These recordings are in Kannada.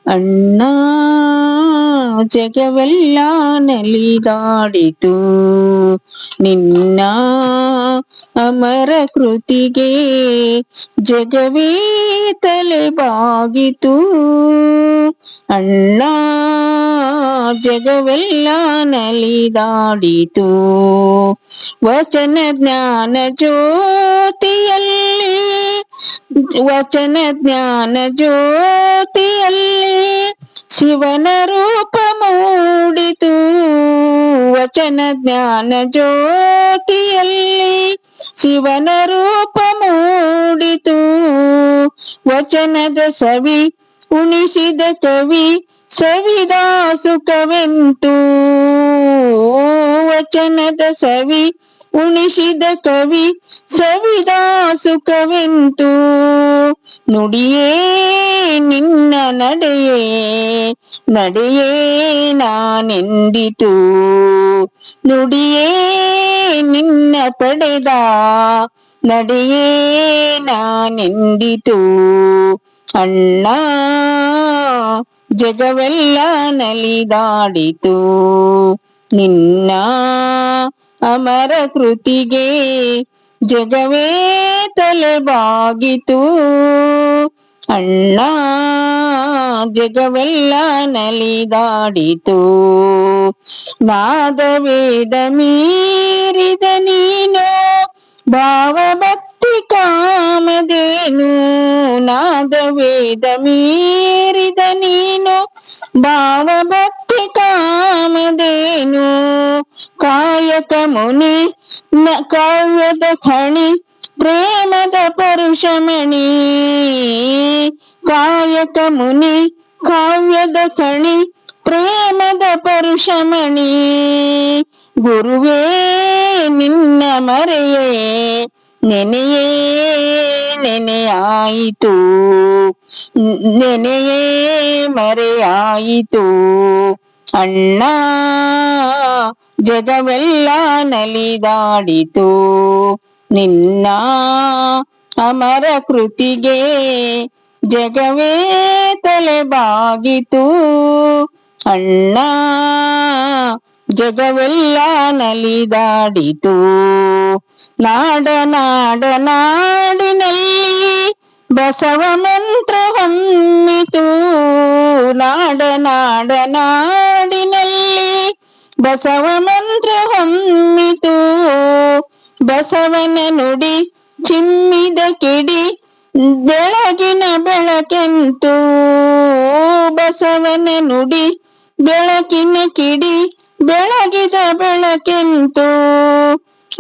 ಅಣ್ಣ ಜಗವೆಲ್ಲ ನಲಿದಾಡಿತು ನಿನ್ನ ಅಮರ ಕೃತಿಗೆ, ಜಗವೇ ತಲೆಬಾಗಿತು. ಅಣ್ಣ ಜಗವೆಲ್ಲ ನಲಿದಾಡಿತು. ವಚನ ಜ್ಞಾನ ಜ್ಯೋತಿಯಲ್ಲಿ, ವಚನ ಜ್ಞಾನ ಜ್ಯೋತಿಯಲ್ಲಿ ಶಿವನ ರೂಪ ಮೂಡಿತು. ವಚನ ಜ್ಞಾನ ಜ್ಯೋತಿಯಲ್ಲಿ ಶಿವನ ರೂಪ ಮೂಡಿತು. ವಚನದ ಸವಿ ಉಣಿಸಿದ ಕವಿ ಸವಿದ ಸುಖವೆಂತು. ವಚನದ ಸವಿ ಉಣಿಸಿದ ಕವಿ ಸವಿದ ಸುಖವೆಂತು. ನುಡಿಯೇ ನಿನ್ನ ನಡೆಯೇ ನಡೆಯೇ ನಾನೆಂದಿತು. ನುಡಿಯೇ ನಿನ್ನ ಪಡೆದ ನಡೆಯೇ ನಾನೆಂದಿತು. ಅಣ್ಣ ಜಗವೆಲ್ಲ ನಲಿದಾಡಿತು ನಿನ್ನ ಅಮರ ಕೃತಿಗೆ, ಜಗವೇ ತಲೆಬಾಗಿತು. ಅಣ್ಣ ಜಗವೆಲ್ಲ ನಲಿದಾಡಿತು. ನಾದವೇದ ಮೀರಿದ ನೀನು ಭಾವಭಕ್ತಿ ಕಾಮಧೇನು. ನಾದವೇದ ಮೀರಿದ ನೀನು ಭಾವಭಕ್ತಿ ಕಾಮಧೇನು. ಕಾಯಕ ಮುನಿ ಕಾವ್ಯದ ಖಣಿ ಪ್ರೇಮದ ಪರುಷಮಣಿ. ಕಾಯಕ ಮುನಿ ಕಾವ್ಯದ ಖಣಿ ಪ್ರೇಮದ ಪರುಷಮಣಿ. ಗುರುವೇ ನಿನ್ನ ಮರೆಯೇ ನೆನೆಯೇ ನೆನೆಯಾಯಿತು. ನೆನೆಯೇ ಮರೆಯಾಯಿತು. ಅಣ್ಣ ಜಗವೆಲ್ಲ ನಲಿದಾಡಿತು ನಿನ್ನ ಅಮರ ಕೃತಿಗೆ, ಜಗವೇ ತಲೆಬಾಗಿತು. ಅಣ್ಣ ಜಗವೆಲ್ಲ ನಲಿದಾಡಿತು. ನಾಡ ನಾಡ ನಾಡಿನಲ್ಲಿ ಬಸವ ಮಂತ್ರ ಹೊಮ್ಮಿತು. ನಾಡ ನಾಡ ನಾಡಿನಲ್ಲಿ ಬಸವ ಮಂತ್ರ ಹೊಮ್ಮಿತು. ಬಸವನ ನುಡಿ ಚಿಮ್ಮಿದ ಕಿಡಿ ಬೆಳಗಿನ ಬೆಳಕೆಂತು. ಬಸವನ ನುಡಿ ಬೆಳಕಿನ ಕಿಡಿ ಬೆಳಗಿದ ಬೆಳಕೆಂತು.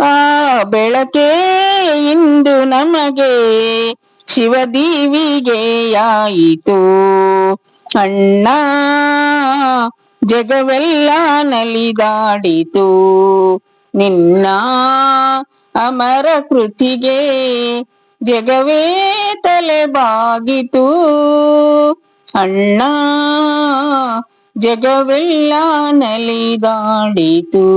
ಆ ಬೆಳಕೇ ಇಂದು ನಮಗೆ ಶಿವದೀವಿಗೆಯಾಯಿತು. ಅಣ್ಣ ಜಗವೆಲ್ಲ ನಲಿದಾಡಿತು ನಿನ್ನ ಅಮರ ಕೃತಿಗೆ, ಜಗವೇ ತಲೆಬಾಗಿತು. ಅಣ್ಣ ಜಗವೆಲ್ಲ ನಲಿದಾಡಿತು.